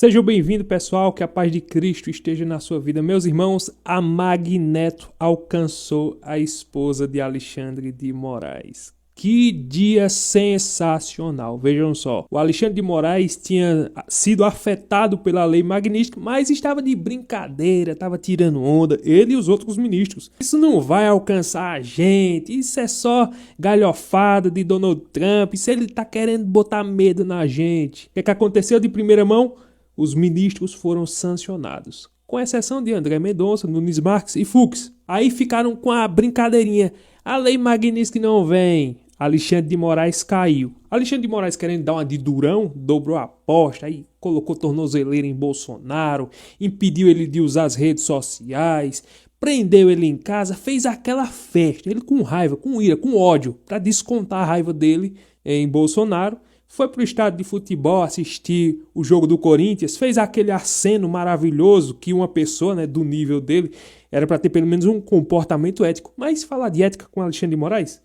Sejam bem-vindos, pessoal, que a paz de Cristo esteja na sua vida. Meus irmãos, a Magneto alcançou a esposa de Alexandre de Moraes. Que dia sensacional! Vejam só, o Alexandre de Moraes tinha sido afetado pela lei magnífica, mas estava de brincadeira, estava tirando onda, ele e os outros ministros. Isso não vai alcançar a gente, isso é só galhofada de Donald Trump, isso ele está querendo botar medo na gente. O que aconteceu de primeira mão? Os ministros foram sancionados, com exceção de André Mendonça, Nunes Marques e Fux. Aí ficaram com a brincadeirinha, a lei magnífica não vem. Alexandre de Moraes caiu. Alexandre de Moraes, querendo dar uma de durão, dobrou a aposta, aí colocou tornozeleira em Bolsonaro, impediu ele de usar as redes sociais, prendeu ele em casa, fez aquela festa, ele com raiva, com ira, com ódio, para descontar a raiva dele em Bolsonaro. Foi para o estádio de futebol assistir o jogo do Corinthians, fez aquele aceno maravilhoso que uma pessoa, do nível dele era para ter pelo menos um comportamento ético. Mas falar de ética com Alexandre de Moraes?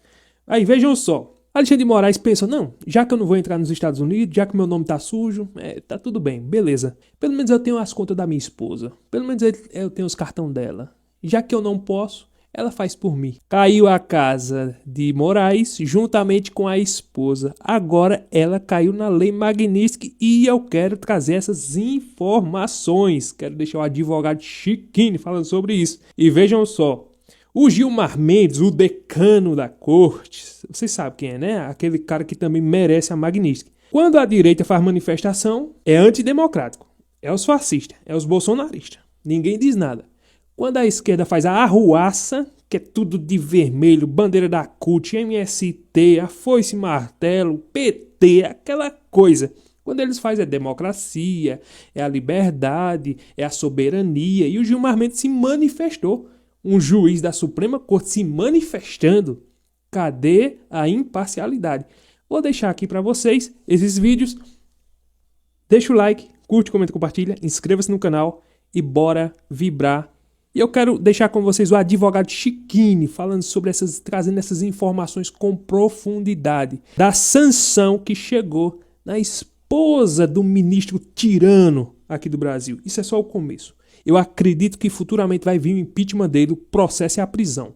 Aí vejam só, Alexandre de Moraes pensou, não, já que eu não vou entrar nos Estados Unidos, já que meu nome tá sujo, tá tudo bem, beleza. Pelo menos eu tenho as contas da minha esposa, pelo menos eu tenho os cartões dela. Já que eu não posso, ela faz por mim. Caiu a casa de Moraes juntamente com a esposa. Agora ela caiu na lei Magnitsky e eu quero trazer essas informações. Quero deixar o advogado Chiquinho falando sobre isso. E vejam só. O Gilmar Mendes, o decano da corte, vocês sabem quem é, né? Aquele cara que também merece a Magnitsky. Quando a direita faz manifestação, é antidemocrático. É os fascistas, é os bolsonaristas. Ninguém diz nada. Quando a esquerda faz a arruaça, que é tudo de vermelho, bandeira da CUT, MST, a foice martelo, PT, aquela coisa. Quando eles fazem a democracia, é a liberdade, é a soberania. E o Gilmar Mendes se manifestou. Um juiz da Suprema Corte se manifestando. Cadê a imparcialidade? Vou deixar aqui para vocês esses vídeos. Deixa o like, curte, comenta, compartilha, inscreva-se no canal e bora vibrar. E eu quero deixar com vocês o advogado Chiquinho falando sobre trazendo essas informações com profundidade da sanção que chegou na esposa do ministro tirano aqui do Brasil. Isso é só o começo. Eu acredito que futuramente vai vir o impeachment dele, o processo e a prisão.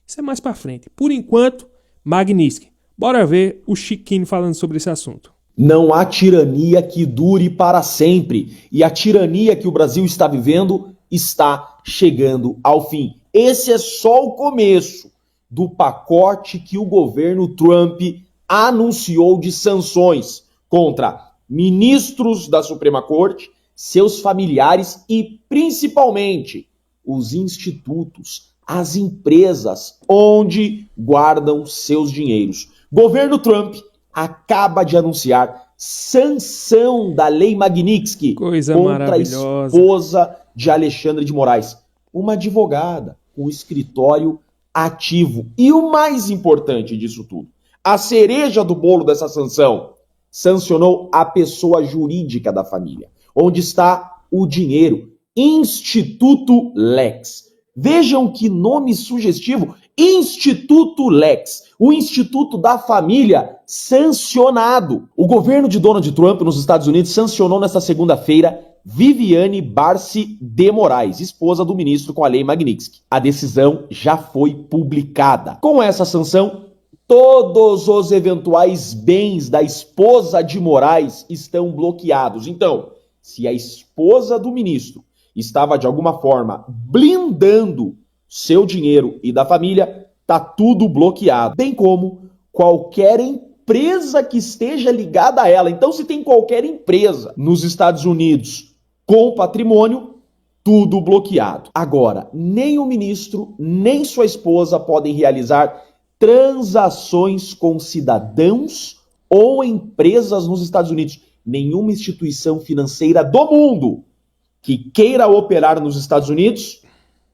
Isso é mais pra frente. Por enquanto, Magnitsky. Bora ver o Chiquinho falando sobre esse assunto. Não há tirania que dure para sempre. E a tirania que o Brasil está vivendo está chegando ao fim. Esse é só o começo do pacote que o governo Trump anunciou de sanções contra ministros da Suprema Corte, seus familiares e, principalmente, os institutos, as empresas onde guardam seus dinheiros. Governo Trump acaba de anunciar sanção da lei Magnitsky contra a esposa de Alexandre de Moraes, uma advogada com escritório ativo. E o mais importante disso tudo, a cereja do bolo dessa sanção, sancionou a pessoa jurídica da família. Onde está o dinheiro? Instituto Lex. Vejam que nome sugestivo. Instituto Lex. O Instituto da Família sancionado. O governo de Donald Trump nos Estados Unidos sancionou nesta segunda-feira Viviane Barsi de Moraes, esposa do ministro com a lei Magnitsky. A decisão já foi publicada. Com essa sanção, todos os eventuais bens da esposa de Moraes estão bloqueados. Então, se a esposa do ministro estava de alguma forma blindando seu dinheiro e da família, tá tudo bloqueado. Bem como qualquer empresa que esteja ligada a ela. Então, se tem qualquer empresa nos Estados Unidos com patrimônio, tudo bloqueado. Agora, nem o ministro, nem sua esposa podem realizar transações com cidadãos ou empresas nos Estados Unidos. Nenhuma instituição financeira do mundo que queira operar nos Estados Unidos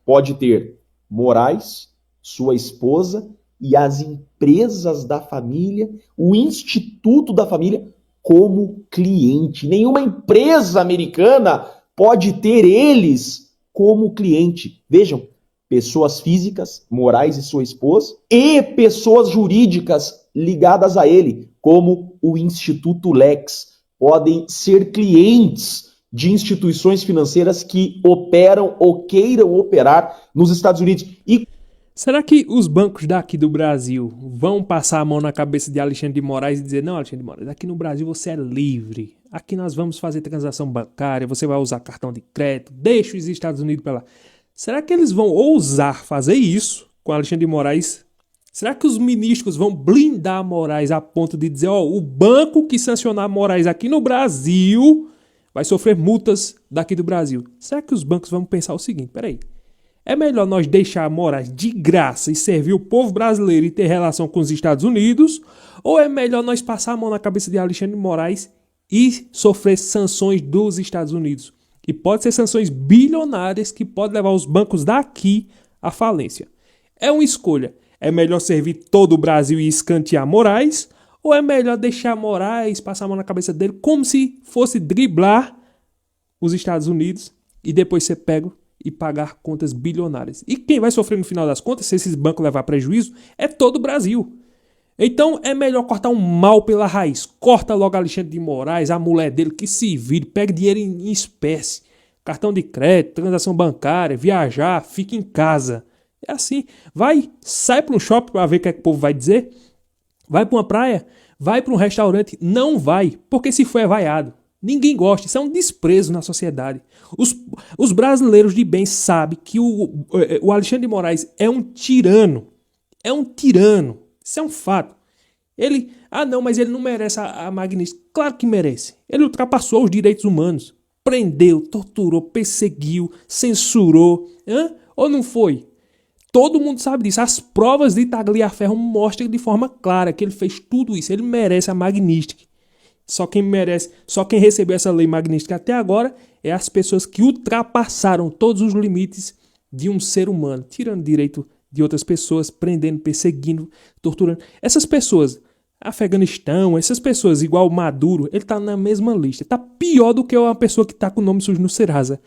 pode ter Moraes, sua esposa e as empresas da família, o Instituto da Família como cliente. Nenhuma empresa americana pode ter eles como cliente. Vejam, pessoas físicas, Moraes e sua esposa, e pessoas jurídicas ligadas a ele, como o Instituto Lex, podem ser clientes de instituições financeiras que operam ou queiram operar nos Estados Unidos. E será que os bancos daqui do Brasil vão passar a mão na cabeça de Alexandre de Moraes e dizer: não, Alexandre de Moraes, aqui no Brasil você é livre, aqui nós vamos fazer transação bancária, você vai usar cartão de crédito, deixa os Estados Unidos para lá. Será que eles vão ousar fazer isso com Alexandre de Moraes? Será que os ministros vão blindar Moraes a ponto de dizer: ó, o banco que sancionar Moraes aqui no Brasil vai sofrer multas daqui do Brasil? Será que os bancos vão pensar o seguinte: peraí, é melhor nós deixar Moraes de graça e servir o povo brasileiro e ter relação com os Estados Unidos? Ou é melhor nós passar a mão na cabeça de Alexandre de Moraes e sofrer sanções dos Estados Unidos? E pode ser sanções bilionárias que podem levar os bancos daqui à falência. É uma escolha. É melhor servir todo o Brasil e escantear Moraes? Ou é melhor deixar Moraes passar a mão na cabeça dele como se fosse driblar os Estados Unidos e depois ser pego e pagar contas bilionárias? E quem vai sofrer no final das contas, se esses bancos levar prejuízo, é todo o Brasil. Então é melhor cortar um mal pela raiz. Corta logo Alexandre de Moraes, a mulher dele, que se vire, pegue dinheiro em espécie, cartão de crédito, transação bancária, viajar, fica em casa. É assim, sai para um shopping para ver o que é que o povo vai dizer, vai para uma praia, vai para um restaurante, não vai, porque se for é vaiado. Ninguém gosta, isso é um desprezo na sociedade. Os brasileiros de bem sabem que o Alexandre de Moraes é um tirano, isso é um fato. Não, mas ele não merece a Magnitsky. Claro que merece, ele ultrapassou os direitos humanos, prendeu, torturou, perseguiu, censurou, ou não foi? Todo mundo sabe disso. As provas de Tagliaferro mostram de forma clara que ele fez tudo isso. Ele merece a Magnitsky. Só quem recebeu essa lei Magnitsky até agora é as pessoas que ultrapassaram todos os limites de um ser humano, tirando direito de outras pessoas, prendendo, perseguindo, torturando. Essas pessoas, Afeganistão, essas pessoas igual Maduro, ele tá na mesma lista. Tá pior do que uma pessoa que tá com o nome sujo no Serasa.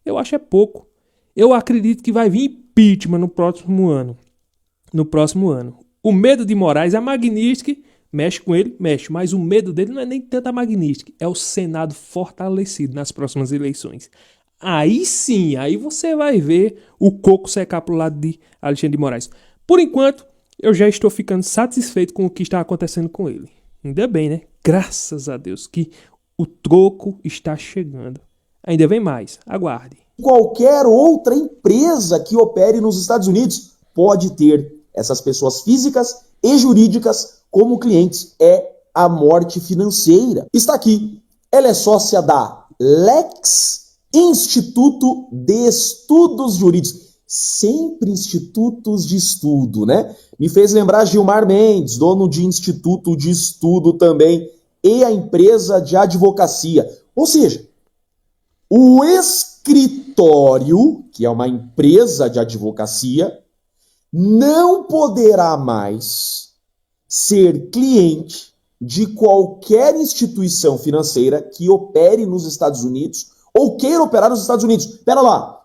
Eu acho é pouco. Eu acredito que vai vir impeachment no próximo ano. O medo de Moraes, a Magnitsky, mexe com ele, mexe. Mas o medo dele não é nem tanto a Magnitsky, é o Senado fortalecido nas próximas eleições. Aí sim, aí você vai ver o coco secar pro lado de Alexandre de Moraes. Por enquanto, eu já estou ficando satisfeito com o que está acontecendo com ele. Ainda bem, né? Graças a Deus que o troco está chegando. Ainda vem mais, aguarde. Qualquer outra empresa que opere nos Estados Unidos pode ter essas pessoas físicas e jurídicas como clientes. É a morte financeira. Está aqui. Ela é sócia da Lex Instituto de Estudos Jurídicos. Sempre institutos de estudo, né? Me fez lembrar Gilmar Mendes, dono de Instituto de Estudo também, e a empresa de advocacia. Ou seja, o escritório, que é uma empresa de advocacia, não poderá mais ser cliente de qualquer instituição financeira que opere nos Estados Unidos ou queira operar nos Estados Unidos. Pera lá,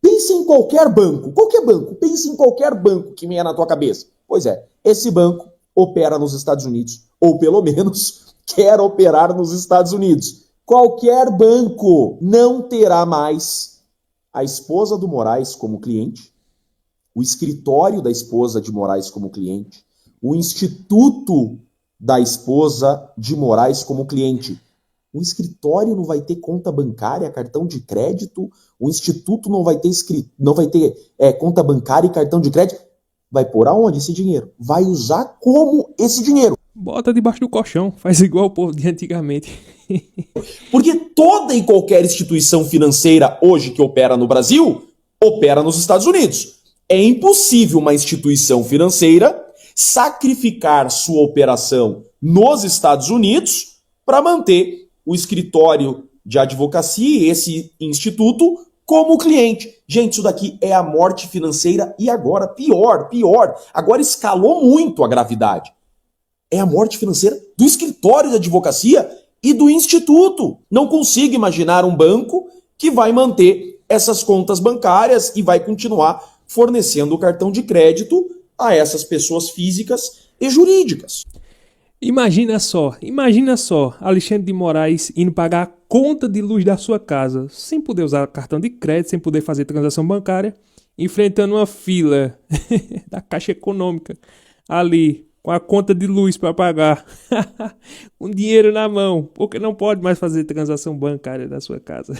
pense em qualquer banco, pense em qualquer banco que venha na tua cabeça. Pois é, esse banco opera nos Estados Unidos, ou pelo menos quer operar nos Estados Unidos. Qualquer banco não terá mais a esposa do Moraes como cliente, o escritório da esposa de Moraes como cliente, o instituto da esposa de Moraes como cliente. O escritório não vai ter conta bancária, cartão de crédito, o instituto não vai ter conta bancária e cartão de crédito. Vai pôr aonde esse dinheiro? Vai usar como esse dinheiro? Bota debaixo do colchão, faz igual o povo de antigamente. Porque toda e qualquer instituição financeira hoje que opera no Brasil, opera nos Estados Unidos. É impossível uma instituição financeira sacrificar sua operação nos Estados Unidos para manter o escritório de advocacia e esse instituto como cliente. Gente, isso daqui é a morte financeira e agora, pior. Agora escalou muito a gravidade. É a morte financeira do escritório de advocacia e do instituto. Não consigo imaginar um banco que vai manter essas contas bancárias e vai continuar fornecendo o cartão de crédito a essas pessoas físicas e jurídicas. Imagina só, Alexandre de Moraes indo pagar a conta de luz da sua casa, sem poder usar cartão de crédito, sem poder fazer transação bancária, enfrentando uma fila da Caixa Econômica, ali, com a conta de luz para pagar, com dinheiro na mão, porque não pode mais fazer transação bancária da sua casa.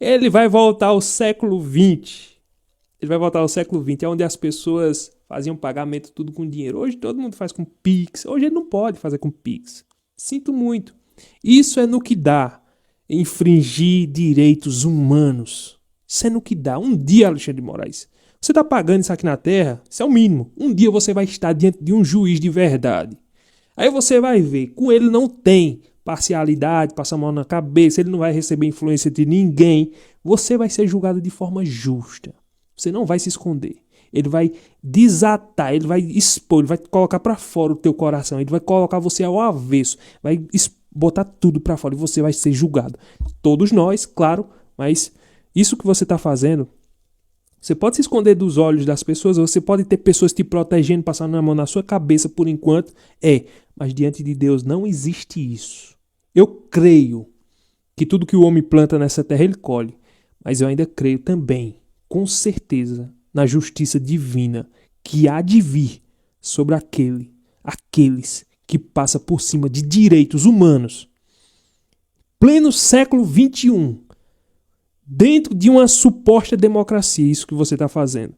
Ele vai voltar ao século XX. Ele vai voltar ao século XX, onde as pessoas faziam pagamento tudo com dinheiro. Hoje todo mundo faz com Pix. Hoje ele não pode fazer com Pix. Sinto muito. Isso é no que dá infringir direitos humanos. Isso é no que dá. Um dia, Alexandre de Moraes, você está pagando isso aqui na Terra, isso é o mínimo. Um dia você vai estar diante de um juiz de verdade. Aí você vai ver, com ele não tem parcialidade, passa a mão na cabeça, ele não vai receber influência de ninguém. Você vai ser julgado de forma justa. Você não vai se esconder. Ele vai desatar, ele vai expor, ele vai colocar para fora o teu coração, ele vai colocar você ao avesso, vai botar tudo para fora e você vai ser julgado. Todos nós, claro, mas isso que você está fazendo, você pode se esconder dos olhos das pessoas, você pode ter pessoas te protegendo, passando a mão na sua cabeça por enquanto, mas diante de Deus não existe isso. Eu creio que tudo que o homem planta nessa terra ele colhe, mas eu ainda creio também, com certeza, na justiça divina que há de vir sobre aqueles que passam por cima de direitos humanos. Pleno século XXI, dentro de uma suposta democracia, isso que você está fazendo.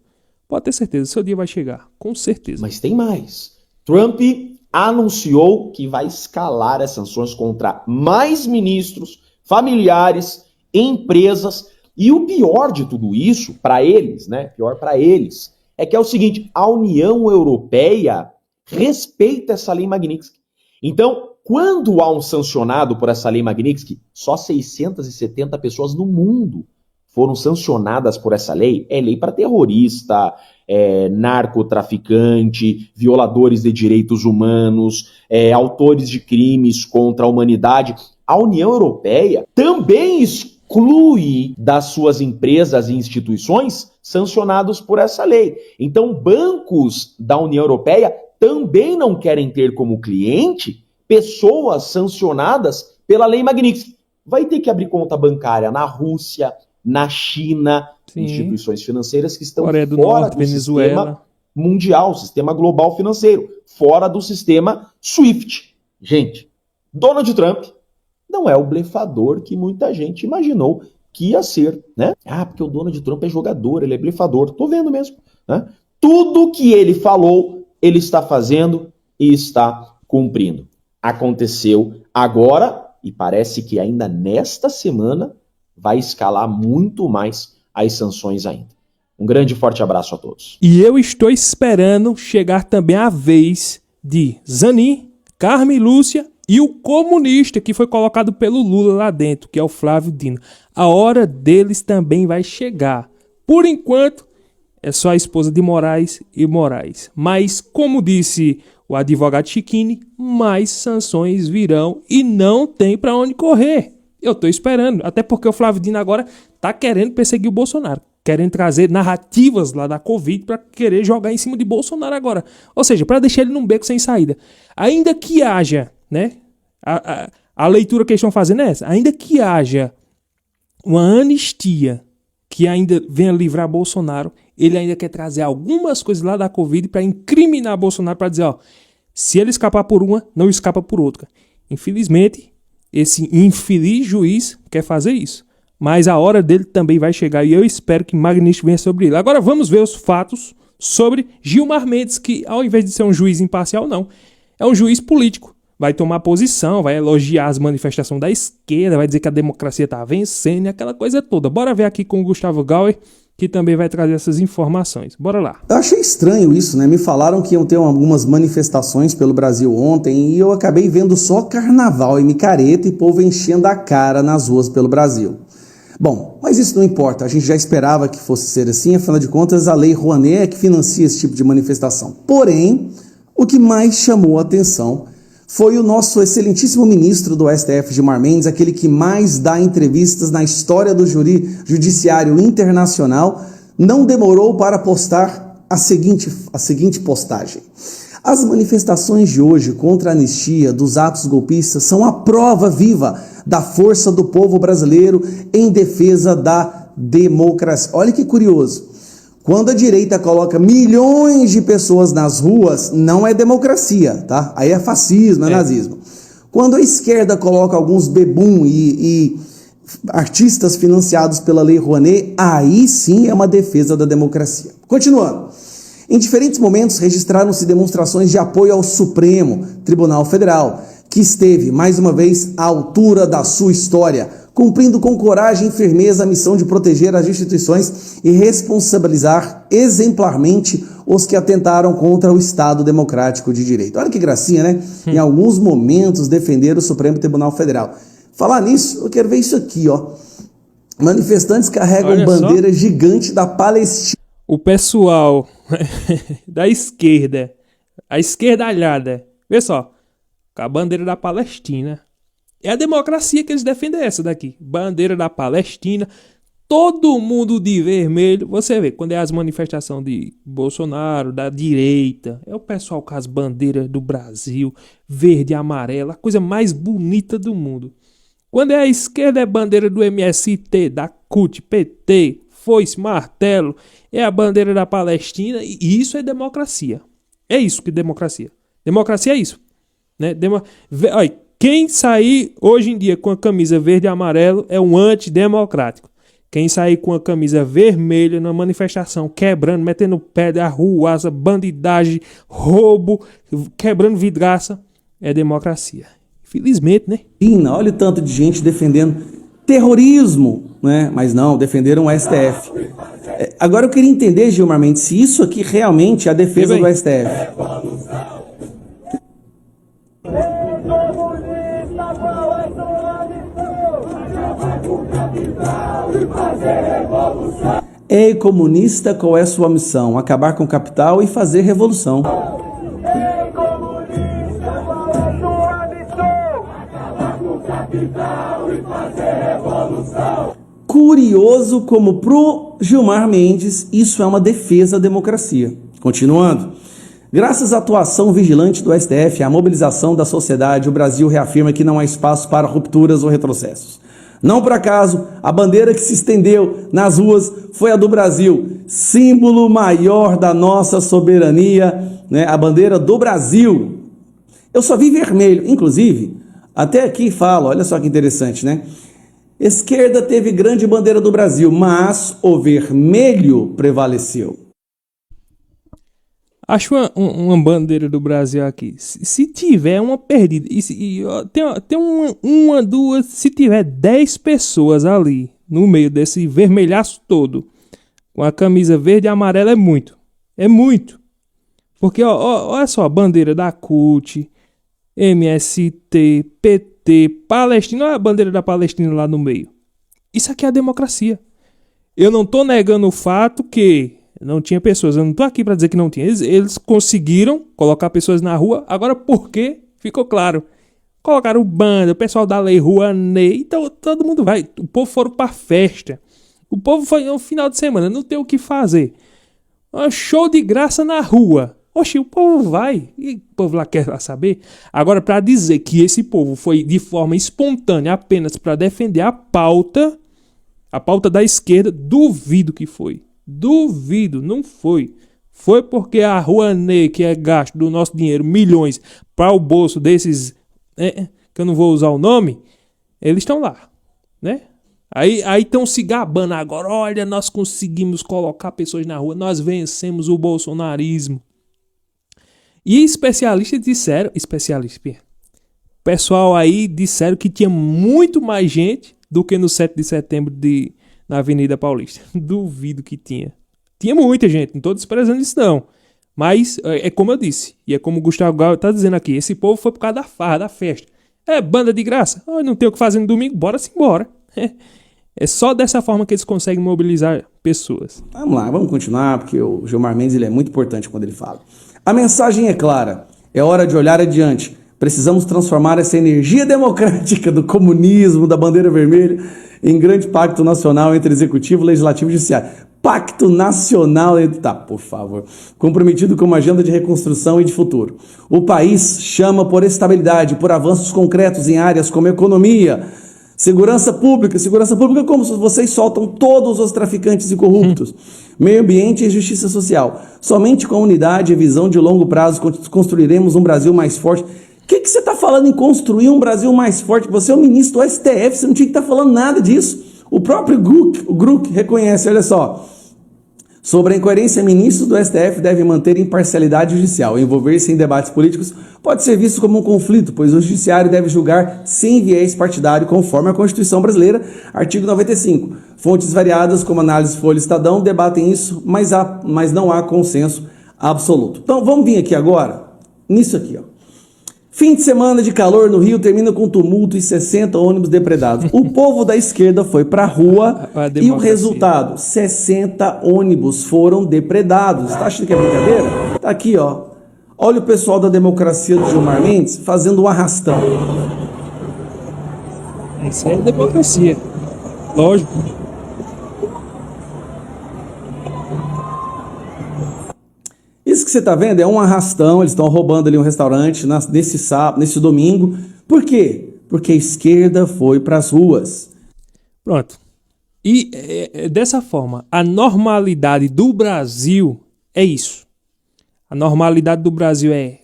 Pode ter certeza, seu dia vai chegar, com certeza. Mas tem mais. Trump anunciou que vai escalar as sanções contra mais ministros, familiares, empresas. E o pior de tudo isso, para eles, é que é o seguinte, a União Europeia respeita essa lei Magnitsky. Então, quando há um sancionado por essa lei Magnitsky, só 670 pessoas no mundo foram sancionadas por essa lei. É lei para terrorista, narcotraficante, violadores de direitos humanos, autores de crimes contra a humanidade. A União Europeia também exclui das suas empresas e instituições sancionados por essa lei. Então, bancos da União Europeia também não querem ter como cliente pessoas sancionadas pela lei Magnitsky. Vai ter que abrir conta bancária na Rússia, na China, sim, instituições financeiras que estão fora do sistema mundial, sistema global financeiro, fora do sistema SWIFT. Gente, Donald Trump não é o blefador que muita gente imaginou que ia ser, né? Porque o Donald Trump é jogador, ele é blefador. Tô vendo mesmo, né? Tudo que ele falou, ele está fazendo e está cumprindo. Aconteceu agora e parece que ainda nesta semana vai escalar muito mais as sanções ainda. Um grande e forte abraço a todos. E eu estou esperando chegar também a vez de Zanin, Carmen Lúcia e o comunista que foi colocado pelo Lula lá dentro, que é o Flávio Dino. A hora deles também vai chegar. Por enquanto, é só a esposa de Moraes e Moraes. Mas, como disse o advogado Chiquini, mais sanções virão e não tem para onde correr. Eu tô esperando, até porque o Flávio Dino agora tá querendo perseguir o Bolsonaro, querendo trazer narrativas lá da Covid para querer jogar em cima de Bolsonaro agora. Ou seja, para deixar ele num beco sem saída. Ainda que haja, né? A leitura que eles estão fazendo é essa. Ainda que haja uma anistia que ainda venha livrar Bolsonaro, ele ainda quer trazer algumas coisas lá da Covid para incriminar Bolsonaro, para dizer, se ele escapar por uma, não escapa por outra. Infelizmente, esse infeliz juiz quer fazer isso. Mas a hora dele também vai chegar e eu espero que Magnitsky venha sobre ele. Agora vamos ver os fatos sobre Gilmar Mendes, que ao invés de ser um juiz imparcial, não. É um juiz político. Vai tomar posição, vai elogiar as manifestações da esquerda, vai dizer que a democracia está vencendo e aquela coisa toda. Bora ver aqui com o Gustavo Gauer, que também vai trazer essas informações. Bora lá. Eu achei estranho isso, né? Me falaram que iam ter algumas manifestações pelo Brasil ontem e eu acabei vendo só carnaval e micareta e povo enchendo a cara nas ruas pelo Brasil. Bom, mas isso não importa, a gente já esperava que fosse ser assim, afinal de contas a Lei Rouanet é que financia esse tipo de manifestação. Porém, o que mais chamou a atenção foi o nosso excelentíssimo ministro do STF, Gilmar Mendes, aquele que mais dá entrevistas na história do judiciário internacional, não demorou para postar a seguinte postagem. As manifestações de hoje contra a anistia dos atos golpistas são a prova viva da força do povo brasileiro em defesa da democracia. Olha que curioso. Quando a direita coloca milhões de pessoas nas ruas, não é democracia, tá? Aí é fascismo, é nazismo. Quando a esquerda coloca alguns bebum e artistas financiados pela Lei Rouanet, aí sim é uma defesa da democracia. Continuando. Em diferentes momentos registraram-se demonstrações de apoio ao Supremo Tribunal Federal, que esteve, mais uma vez, à altura da sua história, cumprindo com coragem e firmeza a missão de proteger as instituições e responsabilizar exemplarmente os que atentaram contra o Estado Democrático de Direito. Olha que gracinha, né? Em alguns momentos defenderam o Supremo Tribunal Federal. Falar nisso, eu quero ver isso aqui, ó. Manifestantes carregam bandeira gigante da Palestina. O pessoal da esquerda, a esquerdalhada, vê só, com a bandeira da Palestina. É a democracia que eles defendem, essa daqui. Bandeira da Palestina, todo mundo de vermelho. Você vê, quando é as manifestações de Bolsonaro, da direita, é o pessoal com as bandeiras do Brasil, verde e amarela, a coisa mais bonita do mundo. Quando é a esquerda, é bandeira do MST, da CUT, PT, foice, martelo, é a bandeira da Palestina, e isso é democracia. É isso que é democracia. Democracia é isso. Né? Olha, quem sair hoje em dia com a camisa verde e amarelo é um antidemocrático. Quem sair com a camisa vermelha na manifestação, quebrando, metendo o pé da arruaça, bandidagem, roubo, quebrando vidraça, é democracia. Felizmente, né? Olha o tanto de gente defendendo terrorismo, né? Mas não, defenderam o STF. Agora eu queria entender, Gilmar Mendes, se isso aqui realmente é a defesa do STF. Ei, comunista, qual é sua missão? Acabar com o capital e fazer revolução. Ei, comunista, qual é sua missão? Acabar com o capital e fazer revolução. Curioso como pro Gilmar Mendes isso é uma defesa da democracia. Continuando. Graças à atuação vigilante do STF e à mobilização da sociedade, o Brasil reafirma que não há espaço para rupturas ou retrocessos. Não por acaso, a bandeira que se estendeu nas ruas foi a do Brasil, símbolo maior da nossa soberania, né? A bandeira do Brasil. Eu só vi vermelho, inclusive, até aqui falo, olha só que interessante, né? Esquerda teve grande bandeira do Brasil, mas o vermelho prevaleceu. Acho uma bandeira do Brasil aqui. Se tiver uma perdida, tem uma, duas, se tiver 10 pessoas ali no meio desse vermelhaço todo, com a camisa verde e amarela, é muito. É muito. Porque, olha só, a bandeira da CUT, MST, PT, Palestina, olha a bandeira da Palestina lá no meio. Isso aqui é a democracia. Eu não tô negando o fato que não tinha pessoas, eu não tô aqui para dizer que não tinha. Eles conseguiram colocar pessoas na rua. Agora, por quê? Ficou claro. Colocaram banda, o pessoal da Lei Rouanet. Então, todo mundo vai. O povo foram pra festa. O povo foi no final de semana, não tem o que fazer. Um show de graça na rua. Oxe, o povo vai. E o povo lá quer lá saber. Agora, para dizer que esse povo foi de forma espontânea apenas para defender a pauta da esquerda, duvido que foi. Duvido, não foi. Foi porque a Rouanet, que é gasto do nosso dinheiro, milhões, para o bolso desses, que eu não vou usar o nome, eles estão lá, né? Aí estão se gabando agora, olha, nós conseguimos colocar pessoas na rua, nós vencemos o bolsonarismo. E pessoal aí disseram que tinha muito mais gente do que no 7 de setembro na Avenida Paulista. Duvido que tinha. Tinha muita gente, não estou desprezando isso não. Mas é como eu disse, e é como o Gustavo Gal está dizendo aqui, esse povo foi por causa da farra, da festa. É banda de graça, não tem o que fazer no domingo, bora-se embora. É só dessa forma que eles conseguem mobilizar pessoas. Vamos lá, vamos continuar, porque o Gilmar Mendes ele é muito importante quando ele fala. A mensagem é clara, é hora de olhar adiante. Precisamos transformar essa energia democrática do comunismo, da bandeira vermelha, em grande pacto nacional entre executivo, legislativo e judiciário. Pacto Nacional, tá, por favor, comprometido com uma agenda de reconstrução e de futuro. O país chama por estabilidade, por avanços concretos em áreas como economia, segurança pública como vocês soltam todos os traficantes e corruptos, meio ambiente e justiça social. Somente com unidade e visão de longo prazo construiremos um Brasil mais forte. O que você está falando em construir um Brasil mais forte? Você é o ministro do STF, você não tinha que estar falando nada disso. O próprio Gluck reconhece, olha só, sobre a incoerência, ministros do STF devem manter imparcialidade judicial. Envolver-se em debates políticos pode ser visto como um conflito, pois o judiciário deve julgar sem viés partidário, conforme a Constituição brasileira, artigo 95. Fontes variadas, como Análise Folha e Estadão, debatem isso, mas não há consenso absoluto. Então, vamos vir aqui agora, nisso aqui, ó. Fim de semana de calor no Rio termina com tumulto e 60 ônibus depredados. O povo da esquerda foi pra rua e o resultado, 60 ônibus foram depredados. Tá achando que é brincadeira? Tá aqui, ó. Olha o pessoal da democracia do Gilmar Mendes fazendo um arrastão. Isso é democracia. Lógico. Isso que você está vendo é um arrastão, eles estão roubando ali um restaurante nesse domingo. Por quê? Porque a esquerda foi para as ruas. Pronto. E dessa forma, a normalidade do Brasil é isso. A normalidade do Brasil é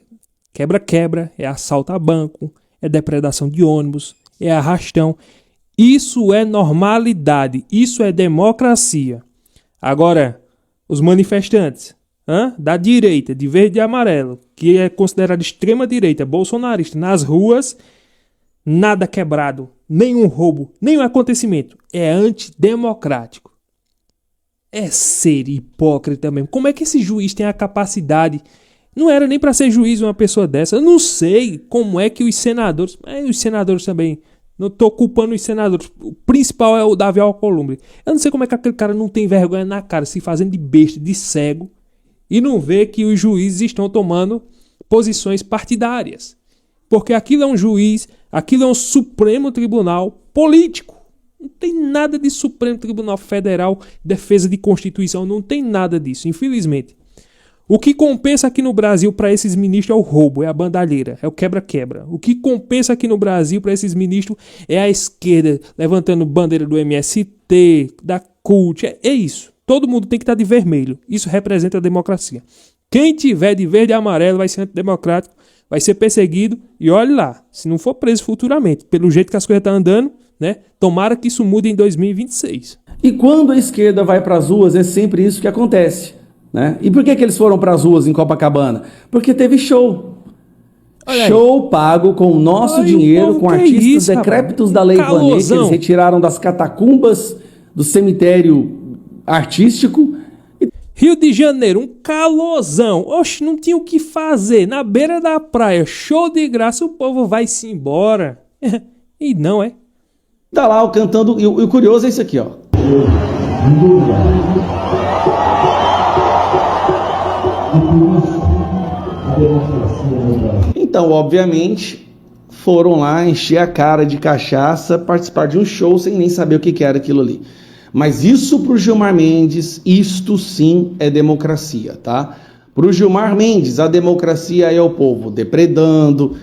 quebra-quebra, é assalto a banco, é depredação de ônibus, é arrastão. Isso é normalidade, isso é democracia. Agora, os manifestantes da direita, de verde e amarelo, que é considerado extrema-direita, bolsonarista, nas ruas, nada quebrado, nenhum roubo, nenhum acontecimento. É antidemocrático. É ser hipócrita mesmo. Como é que esse juiz tem a capacidade? Não era nem para ser juiz uma pessoa dessa. Eu não sei como é que os senadores também, não estou culpando os senadores, o principal é o Davi Alcolumbre. Eu não sei como é que aquele cara não tem vergonha na cara, se fazendo de besta, de cego, e não vê que os juízes estão tomando posições partidárias. Porque aquilo é um juiz, aquilo é um Supremo Tribunal político. Não tem nada de Supremo Tribunal Federal, defesa de Constituição, não tem nada disso, infelizmente. O que compensa aqui no Brasil para esses ministros é o roubo, é a bandalheira, é o quebra-quebra. O que compensa aqui no Brasil para esses ministros é a esquerda levantando bandeira do MST, da CUT, é isso. Todo mundo tem que estar de vermelho. Isso representa a democracia. Quem tiver de verde e amarelo vai ser antidemocrático, vai ser perseguido e olhe lá, se não for preso futuramente, pelo jeito que as coisas estão andando, né? Tomara que isso mude em 2026. E quando a esquerda vai para as ruas, é sempre isso que acontece, né? E por que eles foram para as ruas em Copacabana? Porque teve show. Show pago com o nosso dinheiro, com artistas decrépitos da Lei Rouanet, que eles retiraram das catacumbas do cemitério artístico. Rio de Janeiro, um calorzão. Oxe, não tinha o que fazer. Na beira da praia, show de graça, o povo vai-se embora. E não é? Tá lá cantando, e o curioso é isso aqui, ó. Então, obviamente, foram lá encher a cara de cachaça, participar de um show sem nem saber o que era aquilo ali. Mas isso para o Gilmar Mendes, isto sim é democracia, tá? Para o Gilmar Mendes, a democracia é o povo depredando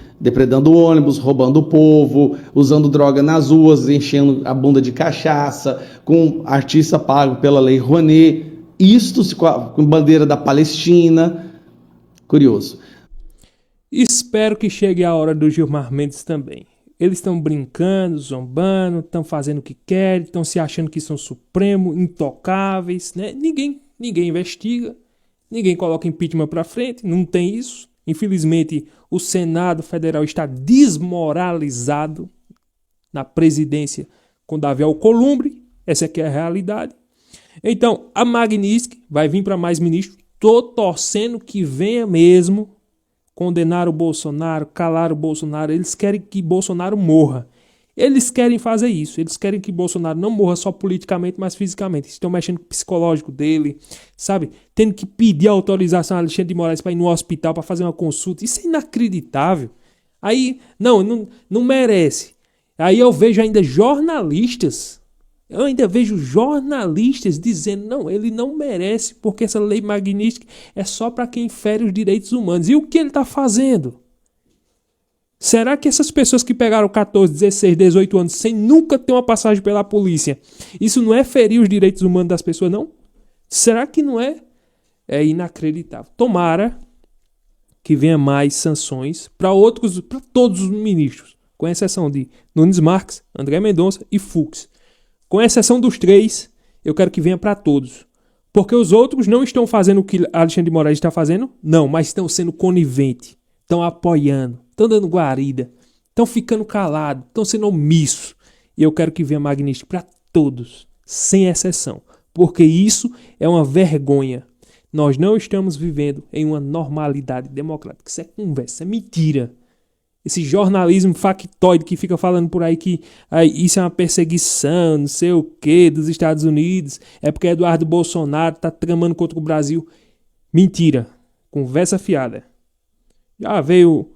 ônibus, roubando o povo, usando droga nas ruas, enchendo a bunda de cachaça, com artista pago pela Lei Rouanet, isto com bandeira da Palestina. Curioso. Espero que chegue a hora do Gilmar Mendes também. Eles estão brincando, zombando, estão fazendo o que querem, estão se achando que são supremo, intocáveis, né? Ninguém investiga, ninguém coloca impeachment para frente, não tem isso. Infelizmente, o Senado Federal está desmoralizado na presidência com Davi Alcolumbre, essa aqui é a realidade. Então, a Magnitsky vai vir para mais ministros, tô torcendo que venha mesmo condenar o Bolsonaro, calar o Bolsonaro. Eles querem que Bolsonaro morra. Eles querem fazer isso. Eles querem que Bolsonaro não morra só politicamente, mas fisicamente. Estão mexendo com o psicológico dele, sabe? Tendo que pedir autorização a Alexandre de Moraes para ir no hospital para fazer uma consulta. Isso é inacreditável. Aí, não merece. Aí eu vejo ainda jornalistas Eu ainda vejo jornalistas dizendo, não, ele não merece, porque essa lei Magnitsky é só para quem fere os direitos humanos. E o que ele está fazendo? Será que essas pessoas que pegaram 14, 16, 18 anos sem nunca ter uma passagem pela polícia, isso não é ferir os direitos humanos das pessoas, não? Será que não é? É inacreditável. Tomara que venha mais sanções para todos os ministros, com exceção de Nunes Marques, André Mendonça e Fux. Com exceção dos 3, eu quero que venha para todos. Porque os outros não estão fazendo o que Alexandre de Moraes está fazendo? Não, mas estão sendo coniventes, estão apoiando, estão dando guarida, estão ficando calados, estão sendo omissos. E eu quero que venha Magnitsky para todos, sem exceção. Porque isso é uma vergonha. Nós não estamos vivendo em uma normalidade democrática. Isso é conversa, isso é mentira. Esse jornalismo factoide que fica falando por aí que isso é uma perseguição, não sei o que, dos Estados Unidos, é porque Eduardo Bolsonaro está tramando contra o Brasil. Mentira. Conversa fiada. Já veio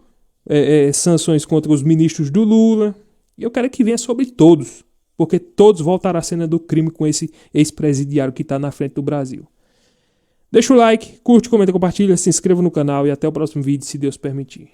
sanções contra os ministros do Lula. E eu quero que venha sobre todos. Porque todos voltaram à cena do crime com esse ex-presidiário que está na frente do Brasil. Deixa o like, curte, comenta, compartilha, se inscreva no canal e até o próximo vídeo, se Deus permitir.